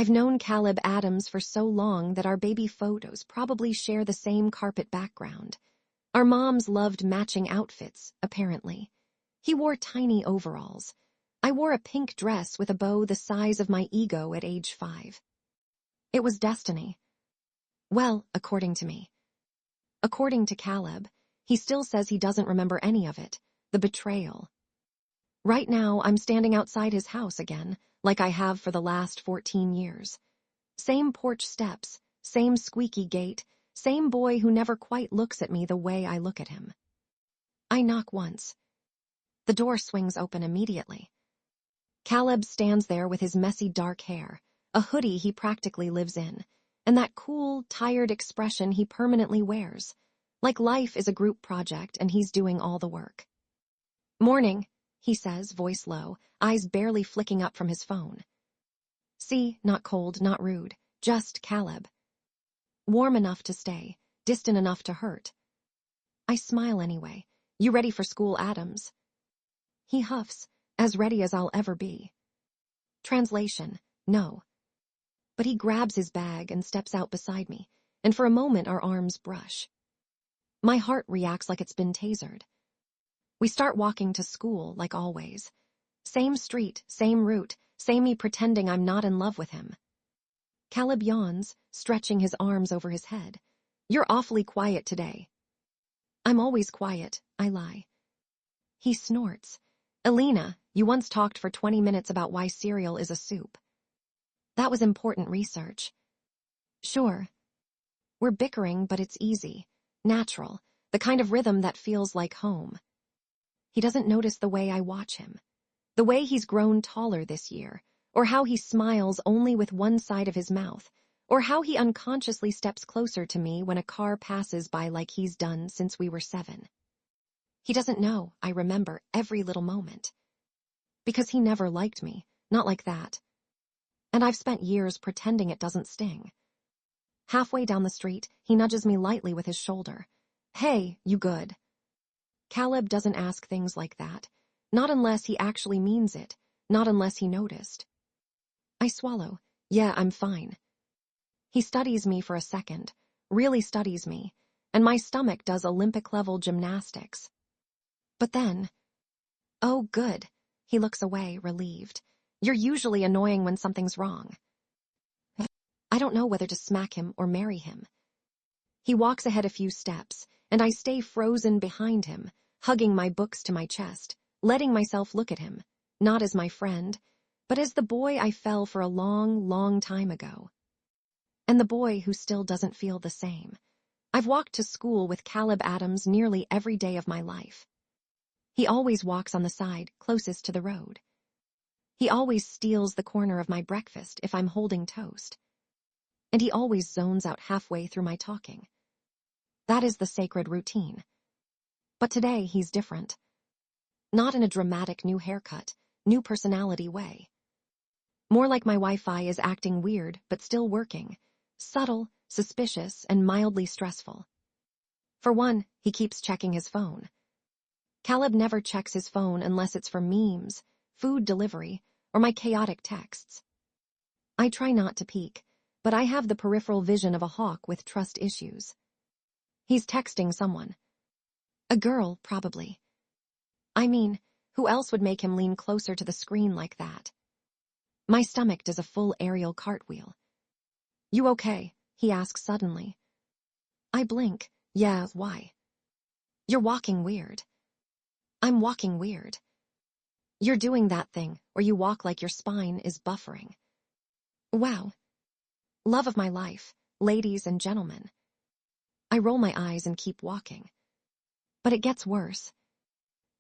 I've known Caleb Addams for so long that our baby photos probably share the same carpet background. Our moms loved matching outfits, apparently. He wore tiny overalls. I wore a pink dress with a bow the size of my ego at age 5. It was destiny. Well, according to me. According to Caleb, he still says he doesn't remember any of it, the betrayal. Right now, I'm standing outside his house again, like I have for the last 14 years. Same porch steps, same squeaky gate, same boy who never quite looks at me the way I look at him. I knock once. The door swings open immediately. Caleb stands there with his messy dark hair, a hoodie he practically lives in, and that cool, tired expression he permanently wears, like life is a group project and he's doing all the work. "Morning," he says, voice low, eyes barely flicking up from his phone. See, not cold, not rude, just Caleb. Warm enough to stay, distant enough to hurt. I smile anyway. "You ready for school, Addams?" He huffs, "As ready as I'll ever be." Translation, no. But he grabs his bag and steps out beside me, and for a moment our arms brush. My heart reacts like it's been tasered. We start walking to school, like always. Same street, same route, same me pretending I'm not in love with him. Caleb yawns, stretching his arms over his head. "You're awfully quiet today." "I'm always quiet," I lie. He snorts. "Elena, you once talked for 20 minutes about why cereal is a soup." That was important research. Sure. We're bickering, but it's easy, natural, the kind of rhythm that feels like home. He doesn't notice the way I watch him, the way he's grown taller this year, or how he smiles only with one side of his mouth, or how he unconsciously steps closer to me when a car passes by like he's done since we were 7. He doesn't know I remember every little moment. Because he never liked me, not like that. And I've spent years pretending it doesn't sting. Halfway down the street, he nudges me lightly with his shoulder. "Hey, you good?" Caleb doesn't ask things like that, not unless he actually means it, not unless he noticed. I swallow. "Yeah, I'm fine." He studies me for a second, really studies me, and my stomach does Olympic-level gymnastics. But then, "Oh, good." He looks away, relieved. "You're usually annoying when something's wrong." I don't know whether to smack him or marry him. He walks ahead a few steps, and I stay frozen behind him, hugging my books to my chest, letting myself look at him, not as my friend, but as the boy I fell for a long, long time ago. And the boy who still doesn't feel the same. I've walked to school with Caleb Addams nearly every day of my life. He always walks on the side closest to the road. He always steals the corner of my breakfast if I'm holding toast. And he always zones out halfway through my talking. That is the sacred routine. But today he's different. Not in a dramatic new haircut, new personality way. More like my Wi-Fi is acting weird but still working, subtle, suspicious, and mildly stressful. For one, he keeps checking his phone. Caleb never checks his phone unless it's for memes, food delivery, or my chaotic texts. I try not to peek, but I have the peripheral vision of a hawk with trust issues. He's texting someone. A girl, probably. I mean, who else would make him lean closer to the screen like that? My stomach does a full aerial cartwheel. "You okay?" he asks suddenly. I blink. "Yeah, why?" "You're walking weird." "I'm walking weird." "You're doing that thing where you walk like your spine is buffering." Wow. Love of my life, ladies and gentlemen. I roll my eyes and keep walking. But it gets worse.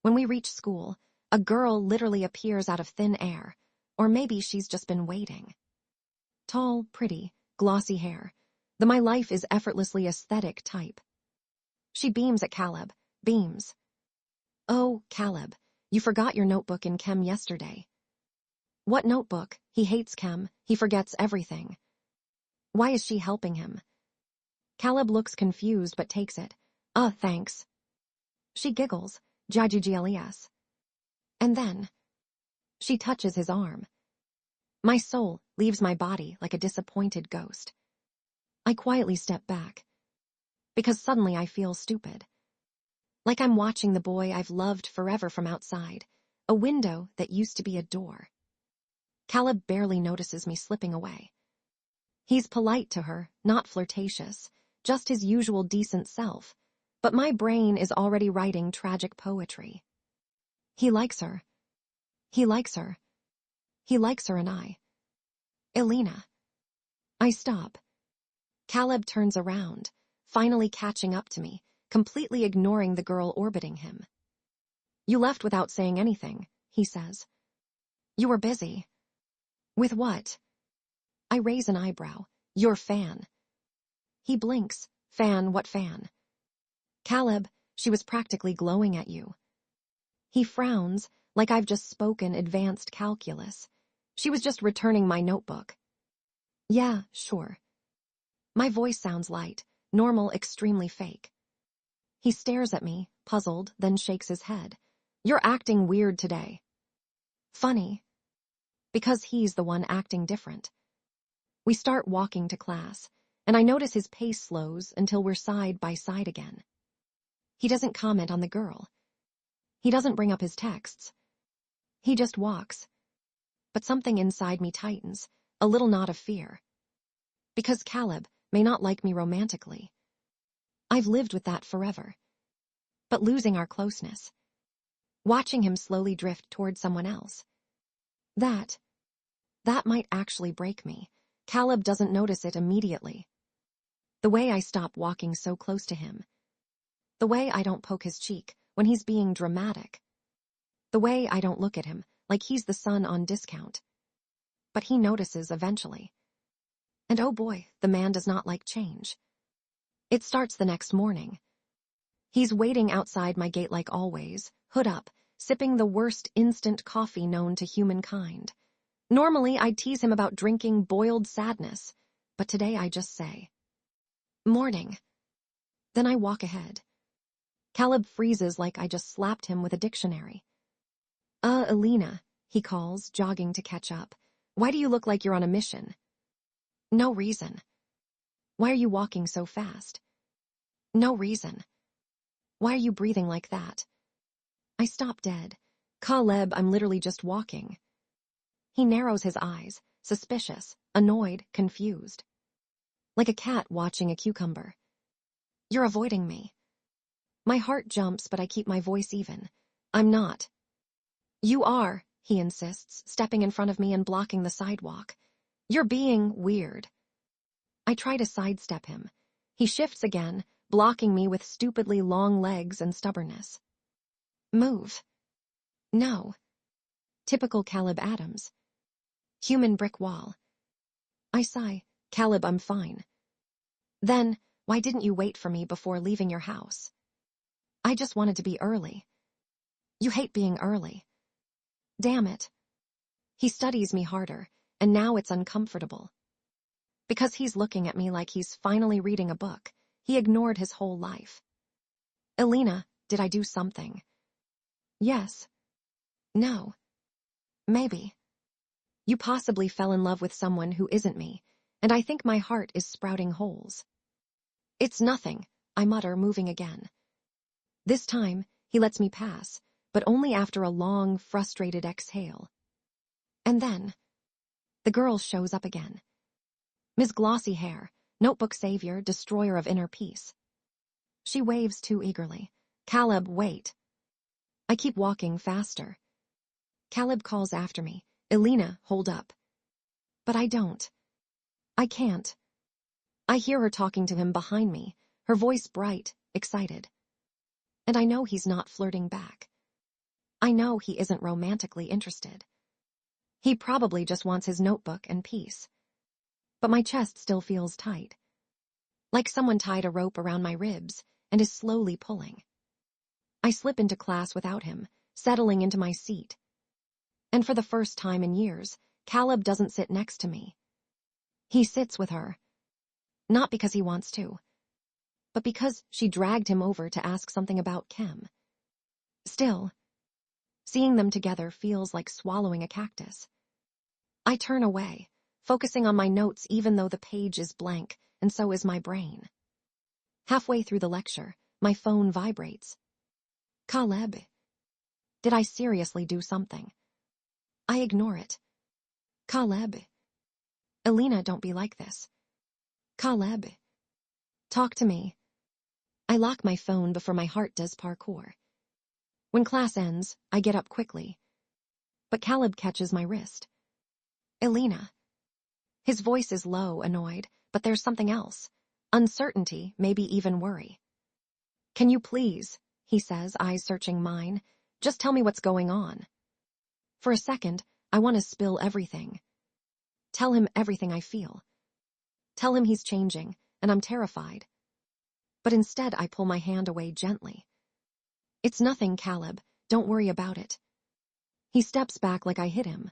When we reach school, a girl literally appears out of thin air, or maybe she's just been waiting. Tall, pretty, glossy hair, the my life is effortlessly aesthetic type. She beams at Caleb, beams. "Oh, Caleb, you forgot your notebook in chem yesterday." What notebook? He hates chem, he forgets everything. Why is she helping him? Caleb looks confused but takes it. Thanks." She giggles, "Jajugles." And then, she touches his arm. My soul, leaves my body like a disappointed ghost. I quietly step back, because suddenly I feel stupid. Like I'm watching the boy I've loved forever from outside, a window that used to be a door. Caleb barely notices me slipping away. He's polite to her, not flirtatious, just his usual decent self, but my brain is already writing tragic poetry. He likes her. He likes her. He likes her and I. Elena. I stop. Caleb turns around, finally catching up to me, completely ignoring the girl orbiting him. You left without saying anything, he says. You were busy. With what? I raise an eyebrow. Your fan. He blinks. Fan, what fan? Caleb, she was practically glowing at you. He frowns, like I've just spoken advanced calculus. She was just returning my notebook. Yeah, sure. My voice sounds light, normal, extremely fake. He stares at me, puzzled, then shakes his head. You're acting weird today. Funny. Because he's the one acting different. We start walking to class, and I notice his pace slows until we're side by side again. He doesn't comment on the girl. He doesn't bring up his texts. He just walks. But something inside me tightens, a little knot of fear. Because Caleb may not like me romantically. I've lived with that forever. But losing our closeness, watching him slowly drift toward someone else, that might actually break me. Caleb doesn't notice it immediately. The way I stop walking so close to him. The way I don't poke his cheek when he's being dramatic. The way I don't look at him like he's the son on discount. But he notices eventually. And oh boy, the man does not like change. It starts the next morning. He's waiting outside my gate like always, hood up, sipping the worst instant coffee known to humankind. Normally, I'd tease him about drinking boiled sadness, but today I just say, morning. Then I walk ahead. Caleb freezes like I just slapped him with a dictionary. Elena, he calls, jogging to catch up. Why do you look like you're on a mission? No reason. Why are you walking so fast? No reason. Why are you breathing like that? I stop dead. Caleb, I'm literally just walking. He narrows his eyes, suspicious, annoyed, confused. Like a cat watching a cucumber. You're avoiding me. My heart jumps, but I keep my voice even. I'm not. You are, he insists, stepping in front of me and blocking the sidewalk. You're being weird. I try to sidestep him. He shifts again, blocking me with stupidly long legs and stubbornness. Move. No. Typical Caleb Addams. Human brick wall. I sigh. Caleb, I'm fine. Then, why didn't you wait for me before leaving your house? I just wanted to be early. You hate being early. Damn it. He studies me harder, and now it's uncomfortable. Because he's looking at me like he's finally reading a book he ignored his whole life. Elena, did I do something? Yes. No. Maybe. You possibly fell in love with someone who isn't me, and I think my heart is sprouting holes. It's nothing, I mutter, moving again. This time, he lets me pass, but only after a long, frustrated exhale. And then, the girl shows up again. Ms. Glossy Hair, notebook savior, destroyer of inner peace. She waves too eagerly. Caleb, wait. I keep walking faster. Caleb calls after me. Elena, hold up. But I don't. I can't. I hear her talking to him behind me, her voice bright, excited. And I know he's not flirting back. I know he isn't romantically interested. He probably just wants his notebook and peace. But my chest still feels tight. Like someone tied a rope around my ribs and is slowly pulling. I slip into class without him, settling into my seat. And for the first time in years, Caleb doesn't sit next to me. He sits with her. Not because he wants to, but because she dragged him over to ask something about Chem. Still, seeing them together feels like swallowing a cactus. I turn away, focusing on my notes even though the page is blank, and so is my brain. Halfway through the lecture, my phone vibrates. Caleb. Did I seriously do something? I ignore it. Caleb. Elena, don't be like this. Caleb. Talk to me. I lock my phone before my heart does parkour. When class ends, I get up quickly. But Caleb catches my wrist. Elena. His voice is low, annoyed, but there's something else. Uncertainty, maybe even worry. Can you please, he says, eyes searching mine, just tell me what's going on. For a second, I want to spill everything. Tell him everything I feel. Tell him he's changing, and I'm terrified. But instead I pull my hand away gently. It's nothing, Caleb, don't worry about it. He steps back like I hit him.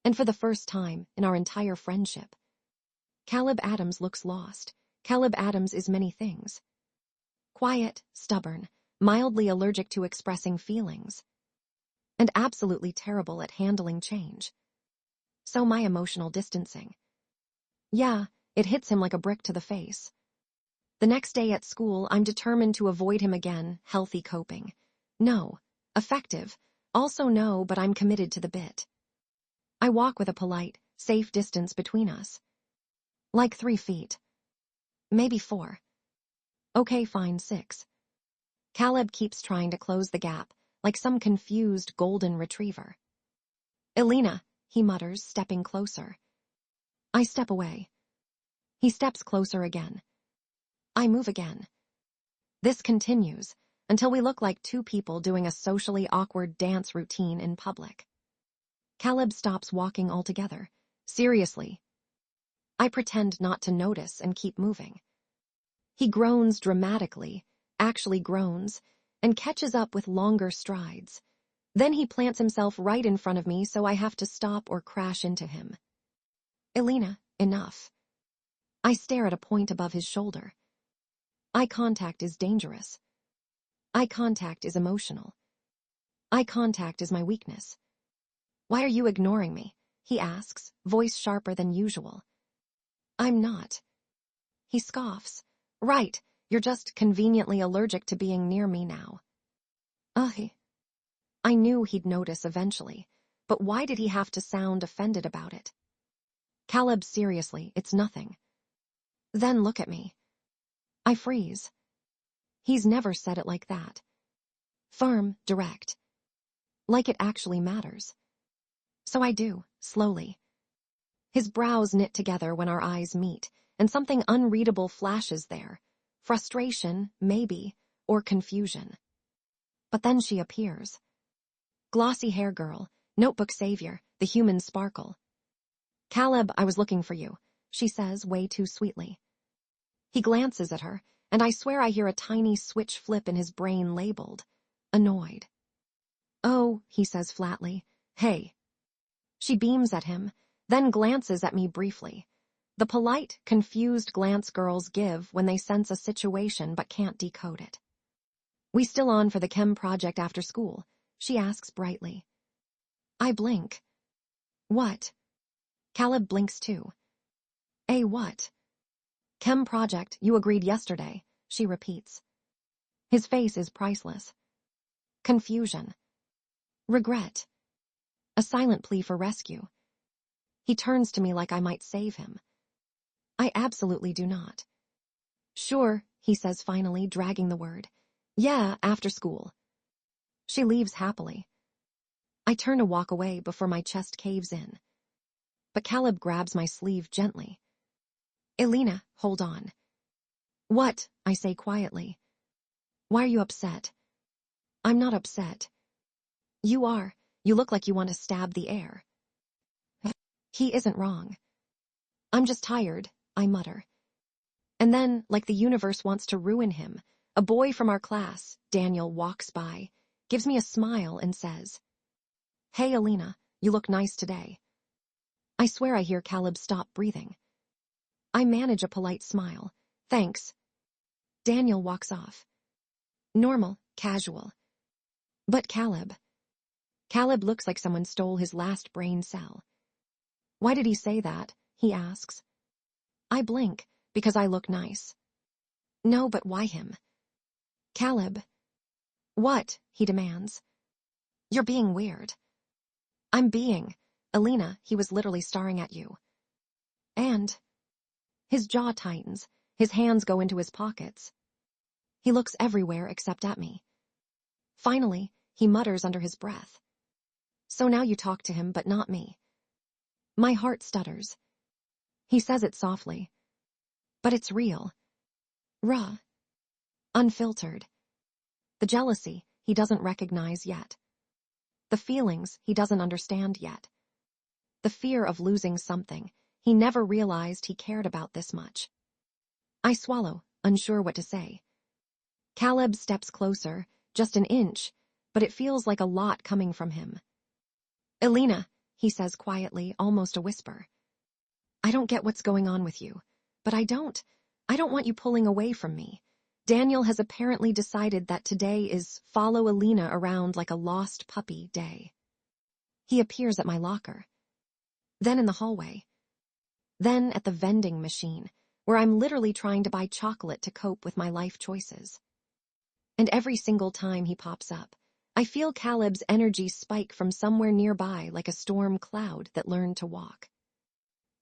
And for the first time in our entire friendship, Caleb Addams looks lost. Caleb Addams is many things. Quiet, stubborn, mildly allergic to expressing feelings, and absolutely terrible at handling change. So my emotional distancing. Yeah, it hits him like a brick to the face. The next day at school, I'm determined to avoid him again, healthy coping. No. Effective. Also no, but I'm committed to the bit. I walk with a polite, safe distance between us. Like 3 feet. Maybe 4. Okay, fine, 6. Caleb keeps trying to close the gap, like some confused golden retriever. Elena, he mutters, stepping closer. I step away. He steps closer again. I move again. This continues until we look like 2 people doing a socially awkward dance routine in public. Caleb stops walking altogether. Seriously. I pretend not to notice and keep moving. He groans dramatically, actually groans, and catches up with longer strides. Then he plants himself right in front of me, so I have to stop or crash into him. Elena, enough. I stare at a point above his shoulder. Eye contact is dangerous. Eye contact is emotional. Eye contact is my weakness. Why are you ignoring me? He asks, voice sharper than usual. I'm not. He scoffs. Right, you're just conveniently allergic to being near me now. I knew he'd notice eventually, but why did he have to sound offended about it? Caleb, seriously, it's nothing. Then look at me. I freeze. He's never said it like that. Firm, direct. Like it actually matters. So I do, slowly. His brows knit together when our eyes meet, and something unreadable flashes there. Frustration, maybe, or confusion. But then she appears. Glossy hair girl, notebook savior, the human sparkle. Caleb, I was looking for you, she says way too sweetly. He glances at her, and I swear I hear a tiny switch flip in his brain labeled annoyed. Oh, he says flatly, hey. She beams at him, then glances at me briefly. The polite, confused glance girls give when they sense a situation but can't decode it. We still on for the chem project after school? She asks brightly. I blink. What? Caleb blinks too. A what? Chem project, you agreed yesterday, she repeats. His face is priceless. Confusion. Regret. A silent plea for rescue. He turns to me like I might save him. I absolutely do not. Sure, he says finally, dragging the word. Yeah, after school. She leaves happily. I turn to walk away before my chest caves in. But Caleb grabs my sleeve gently. Elena, hold on. What? I say quietly. Why are you upset? I'm not upset. You are. You look like you want to stab the air. He isn't wrong. I'm just tired, I mutter. And then, like the universe wants to ruin him, a boy from our class, Daniel, walks by, gives me a smile and says, Hey, Elena, you look nice today. I swear I hear Caleb stop breathing. I manage a polite smile. Thanks. Daniel walks off. Normal, casual. But Caleb looks like someone stole his last brain cell. Why did he say that? He asks. I blink, because I look nice. No, but why him? Caleb. What? He demands. You're being weird. I'm being. Elena, he was literally staring at you. And? His jaw tightens, his hands go into his pockets. He looks everywhere except at me. Finally, he mutters under his breath. So now you talk to him, but not me. My heart stutters. He says it softly. But it's real. Raw. Unfiltered. The jealousy he doesn't recognize yet. The feelings he doesn't understand yet. The fear of losing something he never realized he cared about this much. I swallow, unsure what to say. Caleb steps closer, just an inch, but it feels like a lot coming from him. Elena, he says quietly, almost a whisper. I don't get what's going on with you, but I don't want you pulling away from me. Daniel has apparently decided that today is follow Elena around like a lost puppy day. He appears at my locker. Then in the hallway. Then at the vending machine, where I'm literally trying to buy chocolate to cope with my life choices. And every single time he pops up, I feel Caleb's energy spike from somewhere nearby like a storm cloud that learned to walk.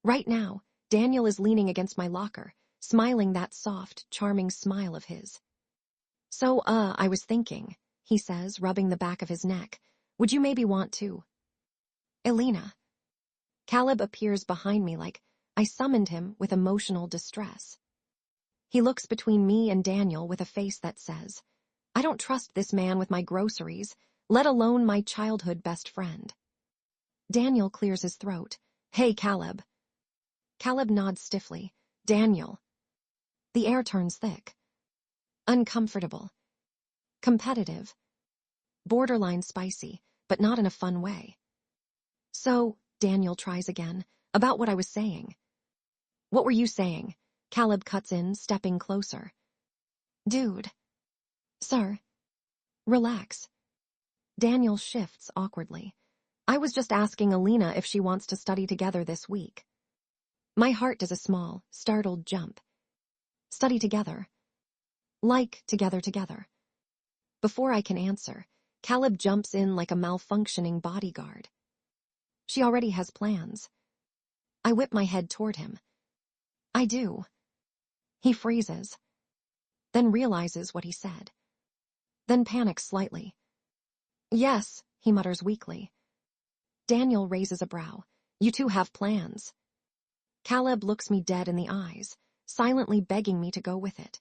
Right now, Daniel is leaning against my locker, smiling that soft, charming smile of his. So, I was thinking, he says, rubbing the back of his neck. Would you maybe want to? Elena. Caleb appears behind me like I summoned him with emotional distress. He looks between me and Daniel with a face that says, I don't trust this man with my groceries, let alone my childhood best friend. Daniel clears his throat. Hey, Caleb. Caleb nods stiffly. Daniel. The air turns thick. Uncomfortable. Competitive. Borderline spicy, but not in a fun way. So, Daniel tries again, about what I was saying. What were you saying? Caleb cuts in, stepping closer. Dude. Sir. Relax. Daniel shifts awkwardly. I was just asking Elena if she wants to study together this week. My heart does a small, startled jump. Study together. Like together. Before I can answer, Caleb jumps in like a malfunctioning bodyguard. She already has plans. I whip my head toward him. I do. He freezes. Then realizes what he said. Then panics slightly. Yes, he mutters weakly. Daniel raises a brow. You two have plans. Caleb looks me dead in the eyes, silently begging me to go with it.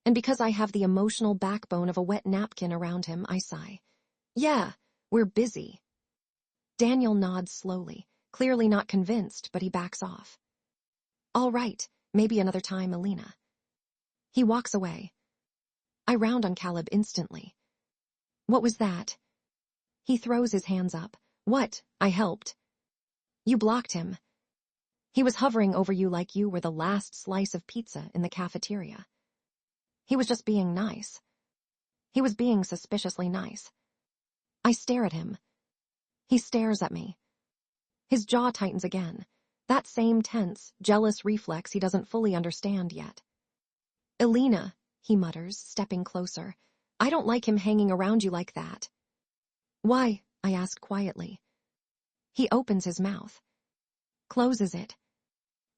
And because I have the emotional backbone of a wet napkin around him, I sigh. Yeah, we're busy. Daniel nods slowly, clearly not convinced, but he backs off. All right, maybe another time, Elena. He walks away. I round on Caleb instantly. What was that? He throws his hands up. What? I helped. You blocked him. He was hovering over you like you were the last slice of pizza in the cafeteria. He was just being nice. He was being suspiciously nice. I stare at him. He stares at me. His jaw tightens again, that same tense, jealous reflex he doesn't fully understand yet. Elena, he mutters, stepping closer. I don't like him hanging around you like that. Why? I ask quietly. He opens his mouth. Closes it.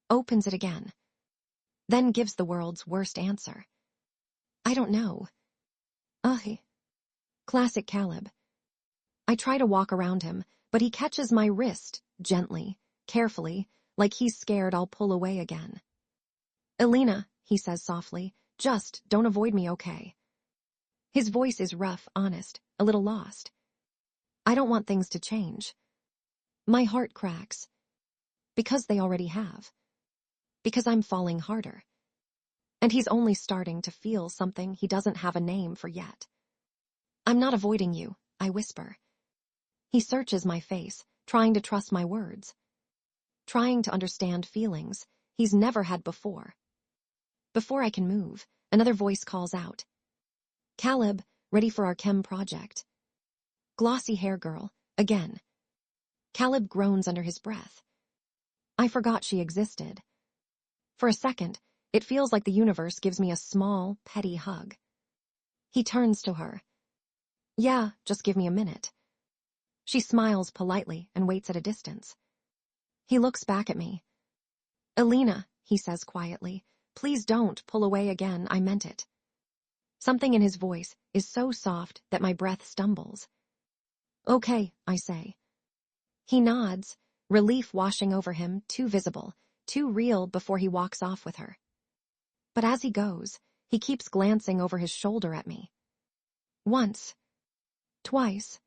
Opens it again. Then gives the world's worst answer. I don't know. Classic Caleb. I try to walk around him, but he catches my wrist, gently, carefully, like he's scared I'll pull away again. Elena, he says softly, just don't avoid me, okay? His voice is rough, honest, a little lost. I don't want things to change. My heart cracks. Because they already have. Because I'm falling harder. And he's only starting to feel something he doesn't have a name for yet. I'm not avoiding you, I whisper. He searches my face, trying to trust my words. Trying to understand feelings he's never had before. Before I can move, another voice calls out. Caleb, ready for our chem project. Glossy hair girl, again. Caleb groans under his breath. I forgot she existed. For a second, it feels like the universe gives me a small, petty hug. He turns to her. Yeah, just give me a minute. She smiles politely and waits at a distance. He looks back at me. Elena, he says quietly, please don't pull away again, I meant it. Something in his voice is so soft that my breath stumbles. Okay, I say. He nods, relief washing over him, too visible, too real before he walks off with her. But as he goes, he keeps glancing over his shoulder at me. Once. Twice.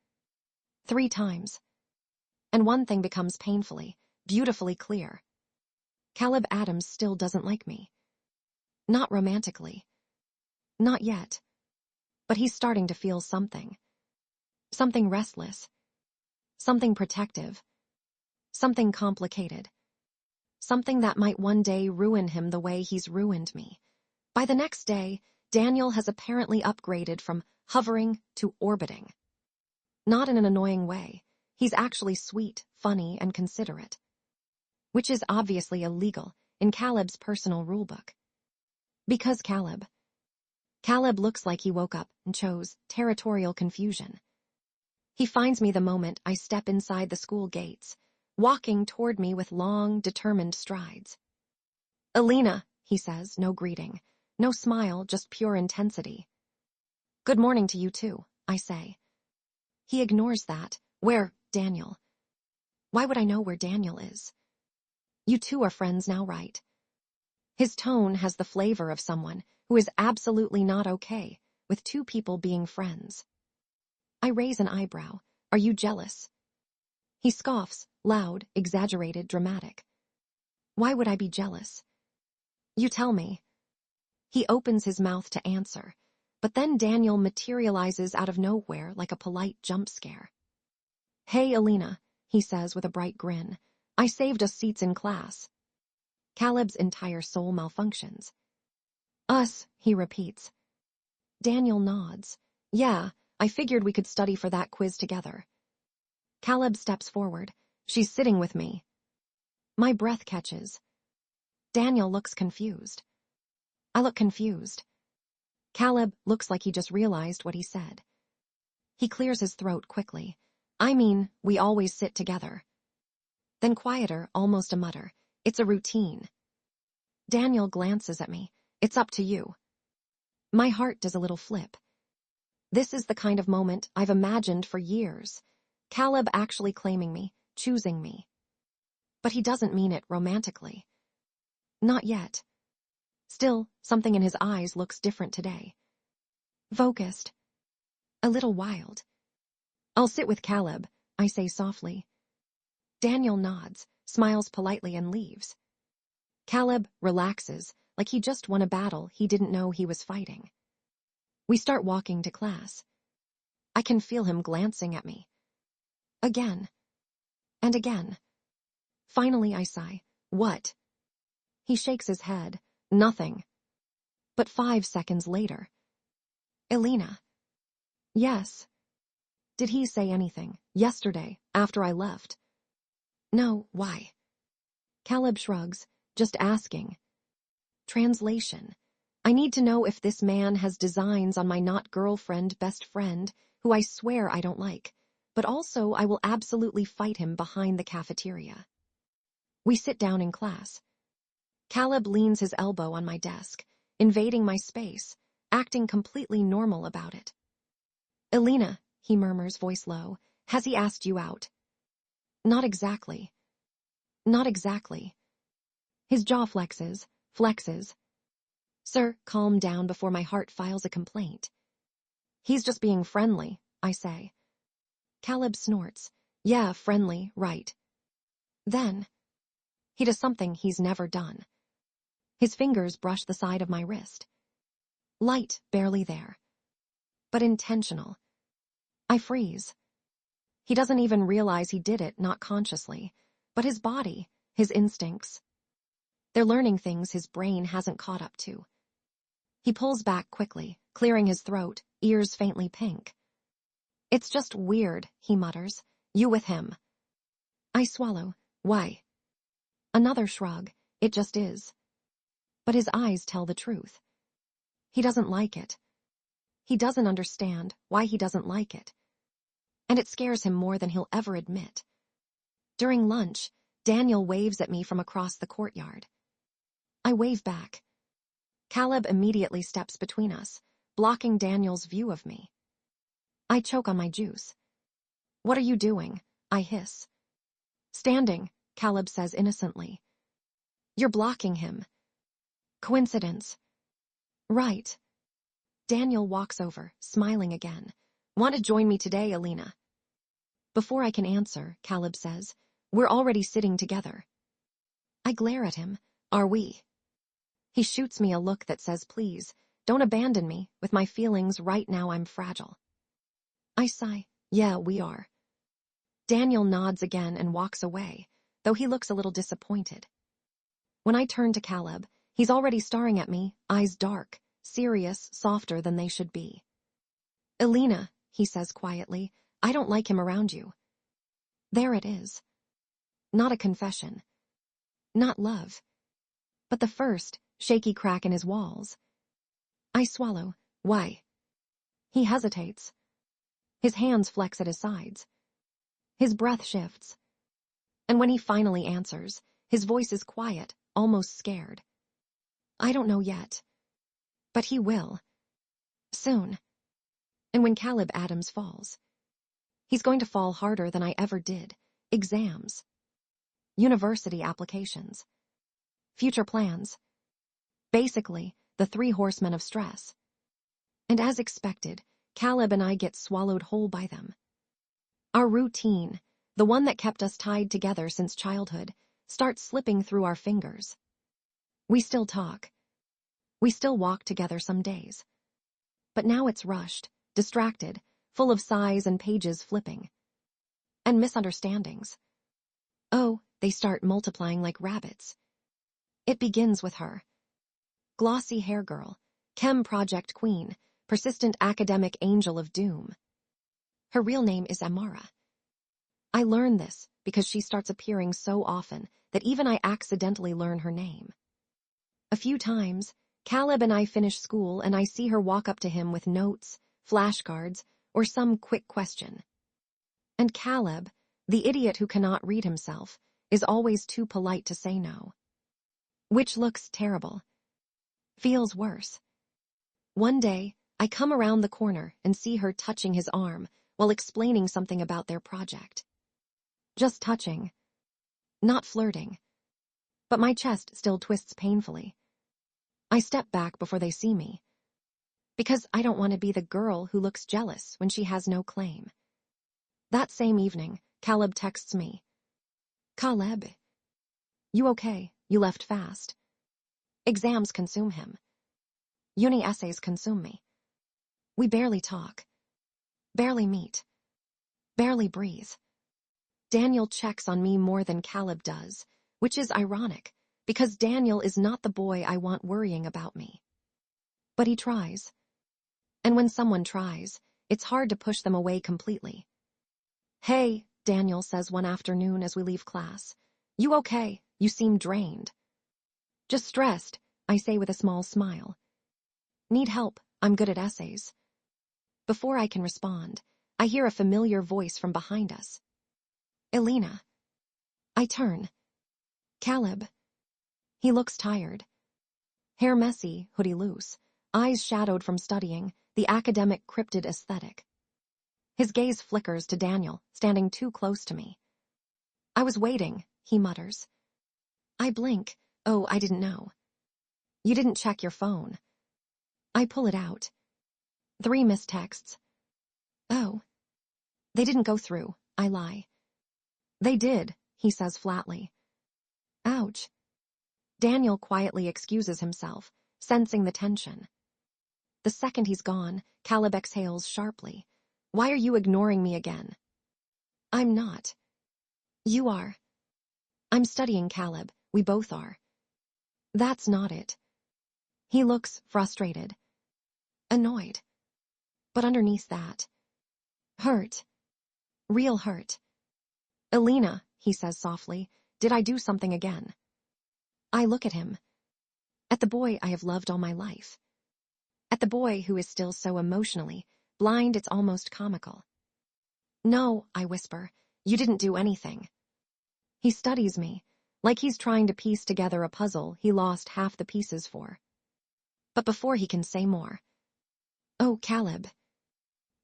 3 times. And one thing becomes painfully, beautifully clear. Caleb Addams still doesn't like me. Not romantically. Not yet. But he's starting to feel something. Something restless. Something protective. Something complicated. Something that might one day ruin him the way he's ruined me. By the next day, Daniel has apparently upgraded from hovering to orbiting. Not in an annoying way. He's actually sweet, funny, and considerate. Which is obviously illegal in Caleb's personal rulebook. Because Caleb looks like he woke up and chose territorial confusion. He finds me the moment I step inside the school gates, walking toward me with long, determined strides. Elena, he says, no greeting, no smile, just pure intensity. Good morning to you too, I say. He ignores that. Where, Daniel? Why would I know where Daniel is? You two are friends now, right? His tone has the flavor of someone who is absolutely not okay with 2 people being friends. I raise an eyebrow. Are you jealous? He scoffs, loud, exaggerated, dramatic. Why would I be jealous? You tell me. He opens his mouth to answer, but then Daniel materializes out of nowhere like a polite jump scare. Hey, Elena, he says with a bright grin. I saved us seats in class. Caleb's entire soul malfunctions. Us, he repeats. Daniel nods. Yeah, I figured we could study for that quiz together. Caleb steps forward. She's sitting with me. My breath catches. Daniel looks confused. I look confused. Caleb looks like he just realized what he said. He clears his throat quickly. I mean, we always sit together. Then quieter, almost a mutter. It's a routine. Daniel glances at me. It's up to you. My heart does a little flip. This is the kind of moment I've imagined for years. Caleb actually claiming me, choosing me. But he doesn't mean it romantically. Not yet. Still, something in his eyes looks different today. Focused. A little wild. I'll sit with Caleb, I say softly. Daniel nods, smiles politely and leaves. Caleb relaxes, like he just won a battle he didn't know he was fighting. We start walking to class. I can feel him glancing at me. Again. And again. Finally I sigh. What? He shakes his head. Nothing. But 5 seconds later. Elena. Yes. Did he say anything, yesterday, after I left? No, why? Caleb shrugs, just asking. Translation. I need to know if this man has designs on my not girlfriend, best friend, who I swear I don't like, but also I will absolutely fight him behind the cafeteria. We sit down in class. Caleb leans his elbow on my desk, invading my space, acting completely normal about it. Elena, he murmurs, voice low, has he asked you out? Not exactly. Not exactly. His jaw flexes. Sir, calm down before my heart files a complaint. He's just being friendly, I say. Caleb snorts. Yeah, friendly, right. Then, he does something he's never done. His fingers brush the side of my wrist. Light, barely there. But intentional. I freeze. He doesn't even realize he did it, not consciously, but his body, his instincts. They're learning things his brain hasn't caught up to. He pulls back quickly, clearing his throat, ears faintly pink. It's just weird, he mutters. You with him. I swallow. Why? Another shrug. It just is. But his eyes tell the truth. He doesn't like it. He doesn't understand why he doesn't like it. And it scares him more than he'll ever admit. During lunch, Daniel waves at me from across the courtyard. I wave back. Caleb immediately steps between us, blocking Daniel's view of me. I choke on my juice. "What are you doing?" I hiss. "Standing," Caleb says innocently. "You're blocking him." "Coincidence." "Right." Daniel walks over, smiling again. "Want to join me today, Elena?" Before I can answer, Caleb says, "We're already sitting together." I glare at him. "Are we?" He shoots me a look that says, "Please, don't abandon me. With my feelings right now, I'm fragile." I sigh. "Yeah, we are." Daniel nods again and walks away, though he looks a little disappointed. When I turn to Caleb, he's already staring at me, eyes dark, serious, softer than they should be. "Elena," he says quietly, "I don't like him around you." There it is. Not a confession. Not love. But the first shaky crack in his walls. I swallow. "Why?" He hesitates. His hands flex at his sides. His breath shifts. And when he finally answers, his voice is quiet, almost scared. "I don't know yet. But he will. Soon." And when Caleb Addams falls, he's going to fall harder than I ever did. Exams. University applications. Future plans. Basically, the 3 horsemen of stress. And as expected, Caleb and I get swallowed whole by them. Our routine, the one that kept us tied together since childhood, starts slipping through our fingers. We still talk. We still walk together some days. But now it's rushed, distracted, full of sighs and pages flipping. And misunderstandings. Oh, they start multiplying like rabbits. It begins with her. Glossy hair girl, chem project queen, persistent academic angel of doom. Her real name is Amara. I learn this because she starts appearing so often that even I accidentally learn her name. A few times, Caleb and I finish school and I see her walk up to him with notes, flashcards, or some quick question. And Caleb, the idiot who cannot read himself, is always too polite to say no. Which looks terrible. Feels worse. One day, I come around the corner and see her touching his arm while explaining something about their project. Just touching. Not flirting. But my chest still twists painfully. I step back before they see me. Because I don't want to be the girl who looks jealous when she has no claim. That same evening, Caleb texts me. "Caleb. You okay? You left fast." Exams consume him. Uni essays consume me. We barely talk. Barely meet. Barely breathe. Daniel checks on me more than Caleb does, which is ironic, because Daniel is not the boy I want worrying about me. But he tries. And when someone tries, it's hard to push them away completely. "Hey," Daniel says one afternoon as we leave class. "You okay? You seem drained." "Just stressed," I say with a small smile. "Need help? I'm good at essays." Before I can respond, I hear a familiar voice from behind us. "Elena." I turn. "Caleb." He looks tired. Hair messy, hoodie loose, eyes shadowed from studying, the academic cryptid aesthetic. His gaze flickers to Daniel, standing too close to me. "I was waiting," he mutters. I blink. "Oh, I didn't know." "You didn't check your phone." I pull it out. 3 missed texts. "Oh." "They didn't go through," I lie. "They did," he says flatly. Ouch. Daniel quietly excuses himself, sensing the tension. The second he's gone, Caleb exhales sharply. "Why are you ignoring me again?" "I'm not." "You are." "I'm studying, Caleb. We both are." "That's not it." He looks frustrated. Annoyed. But underneath that, hurt. Real hurt. "Elena," he says softly, "did I do something again?" I look at him. At the boy I have loved all my life. At the boy who is still so emotionally blind it's almost comical. No, I whisper, you didn't do anything. He studies me, like he's trying to piece together a puzzle he lost half the pieces for. But before he can say more. Oh, Caleb.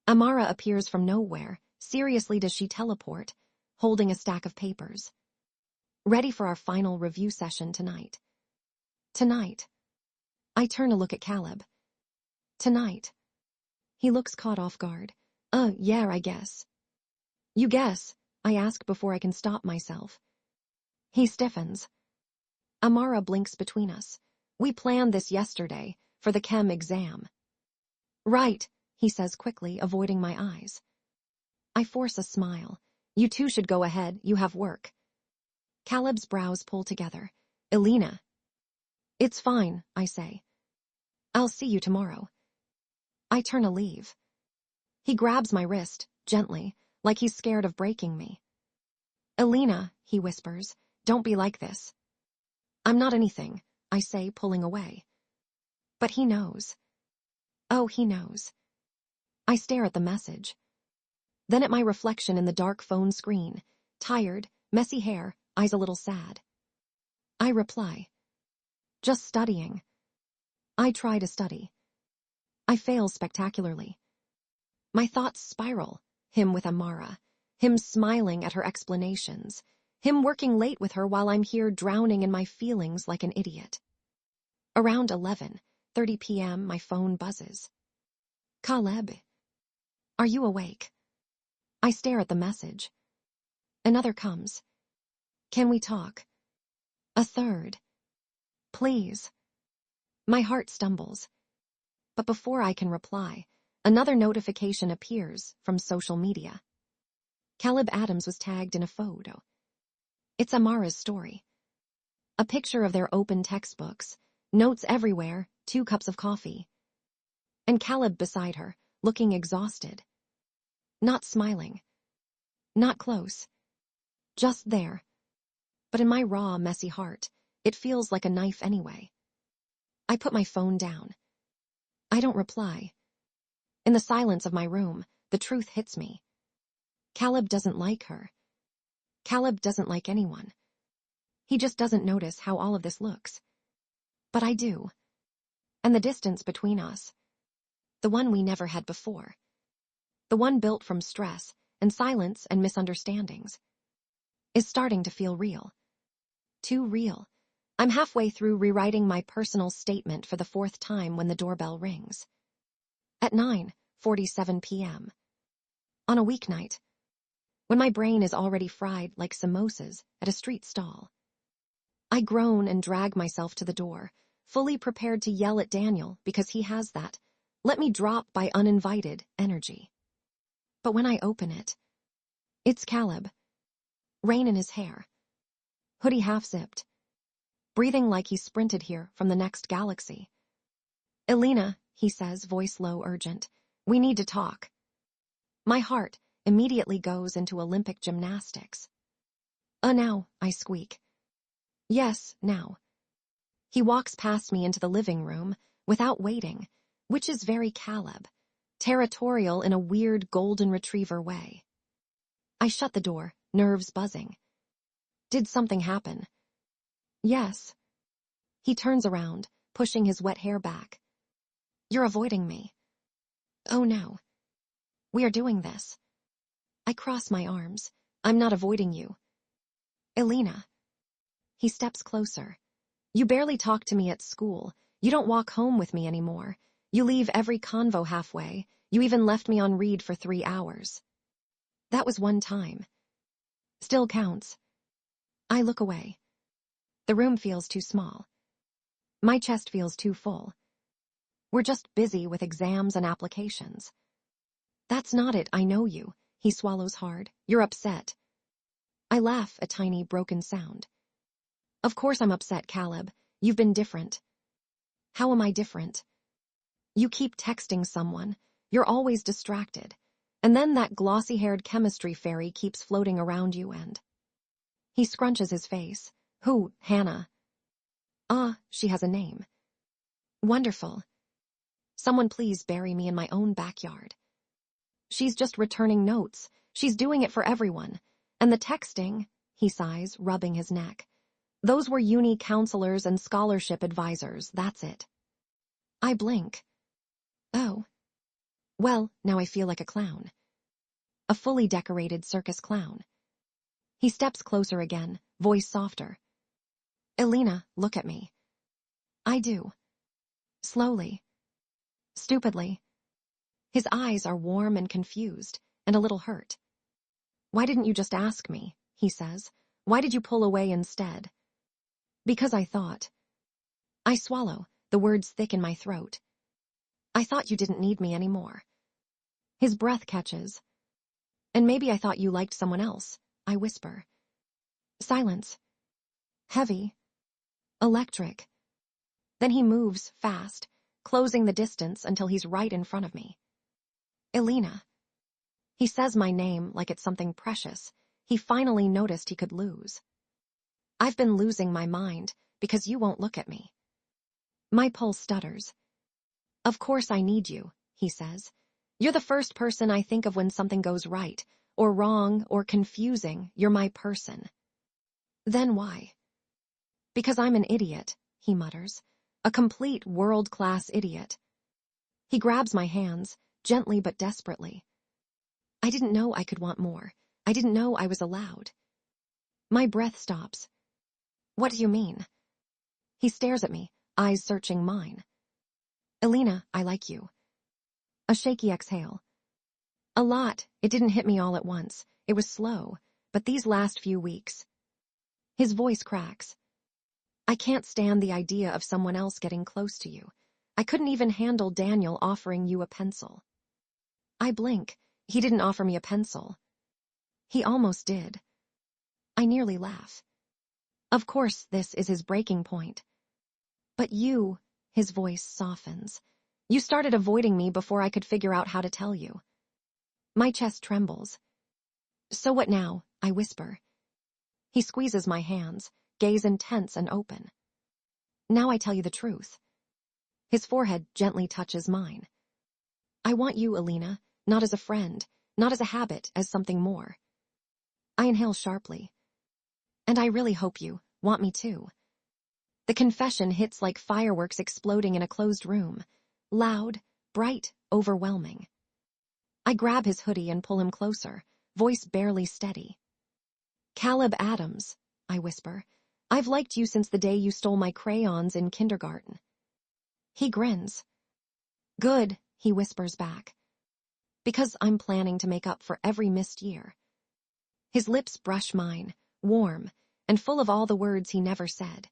Amara appears from nowhere. Seriously, does she teleport, holding a stack of papers. Ready for our final review session tonight. Tonight. I turn to look at Caleb. Tonight. He looks caught off guard. Yeah, I guess. You guess, I ask before I can stop myself. He stiffens. Amara blinks between us. We planned this yesterday, for the chem exam. Right, he says quickly, avoiding my eyes. I force a smile. You two should go ahead, you have work. Caleb's brows pull together. Elena. It's fine, I say. I'll see you tomorrow. I turn to leave. He grabs my wrist, gently, like he's scared of breaking me. Elena, he whispers, don't be like this. I'm not anything, I say, pulling away. But he knows. Oh, he knows. I stare at the message. Then at my reflection in the dark phone screen, tired, messy hair, eyes a little sad. I reply. Just studying. I try to study. I fail spectacularly. My thoughts spiral, him with Amara, him smiling at her explanations, him working late with her while I'm here drowning in my feelings like an idiot. Around 11:30 p.m. my phone buzzes. Caleb. Are you awake? I stare at the message. Another comes. Can we talk? A third. Please. My heart stumbles. But before I can reply, another notification appears from social media. Caleb Addams was tagged in a photo. It's Amara's story. A picture of their open textbooks, notes everywhere, 2 cups of coffee. And Caleb beside her, looking exhausted. Not smiling. Not close. Just there. But in my raw, messy heart, it feels like a knife anyway. I put my phone down. I don't reply. In the silence of my room, the truth hits me. Caleb doesn't like her. Caleb doesn't like anyone. He just doesn't notice how all of this looks. But I do. And the distance between us, the one we never had before, the one built from stress and silence and misunderstandings, is starting to feel real. Too real. I'm halfway through rewriting my personal statement for the 4th time when the doorbell rings. At 9:47 p.m. On a weeknight, when my brain is already fried like samosas at a street stall. I groan and drag myself to the door, fully prepared to yell at Daniel because he has that let me drop by uninvited energy. But when I open it, it's Caleb. Rain in his hair. Hoodie half-zipped. Breathing like he sprinted here from the next galaxy. Elena, he says, voice low, urgent. We need to talk. My heart immediately goes into Olympic gymnastics. Now, I squeak. Yes, now. He walks past me into the living room without waiting, which is very Caleb, territorial in a weird golden retriever way. I shut the door, nerves buzzing. Did something happen? Yes. He turns around, pushing his wet hair back. You're avoiding me. Oh no. We are doing this. I cross my arms. I'm not avoiding you. Elena. He steps closer. You barely talk to me at school. You don't walk home with me anymore. You leave every convo halfway. You even left me on read for 3 hours. That was one time. Still counts. I look away. The room feels too small. My chest feels too full. We're just busy with exams and applications. That's not it, I know you. He swallows hard. You're upset. I laugh, a tiny broken sound. Of course I'm upset, Caleb. You've been different. How am I different? You keep texting someone. You're always distracted. And then that glossy-haired chemistry fairy keeps floating around you and... He scrunches his face. Who, Hannah? Ah, she has a name. Wonderful. Someone please bury me in my own backyard. She's just returning notes. She's doing it for everyone. And the texting, he sighs, rubbing his neck. Those were uni counselors and scholarship advisors, that's it. I blink. Oh. Well, now I feel like a clown. A fully decorated circus clown. He steps closer again, voice softer. Elena, look at me. I do. Slowly. Stupidly. His eyes are warm and confused, and a little hurt. Why didn't you just ask me, he says. Why did you pull away instead? Because I thought. I swallow, the words thick in my throat. I thought you didn't need me anymore. His breath catches. And maybe I thought you liked someone else, I whisper. Silence. Heavy. Electric. Then he moves fast, closing the distance until he's right in front of me. Elena. He says my name like it's something precious. He finally noticed he could lose. I've been losing my mind because you won't look at me. My pulse stutters. Of course I need you, he says. You're the first person I think of when something goes right, or wrong, or confusing. You're my person. Then why? Because I'm an idiot, he mutters. A complete world-class idiot. He grabs my hands, gently but desperately. I didn't know I could want more. I didn't know I was allowed. My breath stops. What do you mean? He stares at me, eyes searching mine. Elena, I like you. A shaky exhale. A lot. It didn't hit me all at once. It was slow, but these last few weeks. His voice cracks. I can't stand the idea of someone else getting close to you. I couldn't even handle Daniel offering you a pencil. I blink. He didn't offer me a pencil. He almost did. I nearly laugh. Of course, this is his breaking point. But you, his voice softens. You started avoiding me before I could figure out how to tell you. My chest trembles. So what now? I whisper. He squeezes my hands, gaze intense and open. Now I tell you the truth. His forehead gently touches mine. I want you, Elena, not as a friend, not as a habit, as something more. I inhale sharply. And I really hope you want me too. The confession hits like fireworks exploding in a closed room. Loud, bright, overwhelming. I grab his hoodie and pull him closer, voice barely steady. Caleb Addams, I whisper. I've liked you since the day you stole my crayons in kindergarten. He grins. Good, he whispers back. Because I'm planning to make up for every missed year. His lips brush mine, warm, and full of all the words he never said.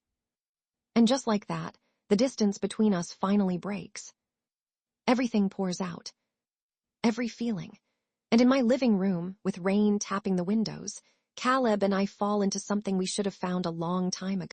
And just like that, the distance between us finally breaks. Everything pours out. Every feeling. And in my living room, with rain tapping the windows, Caleb and I fall into something we should have found a long time ago.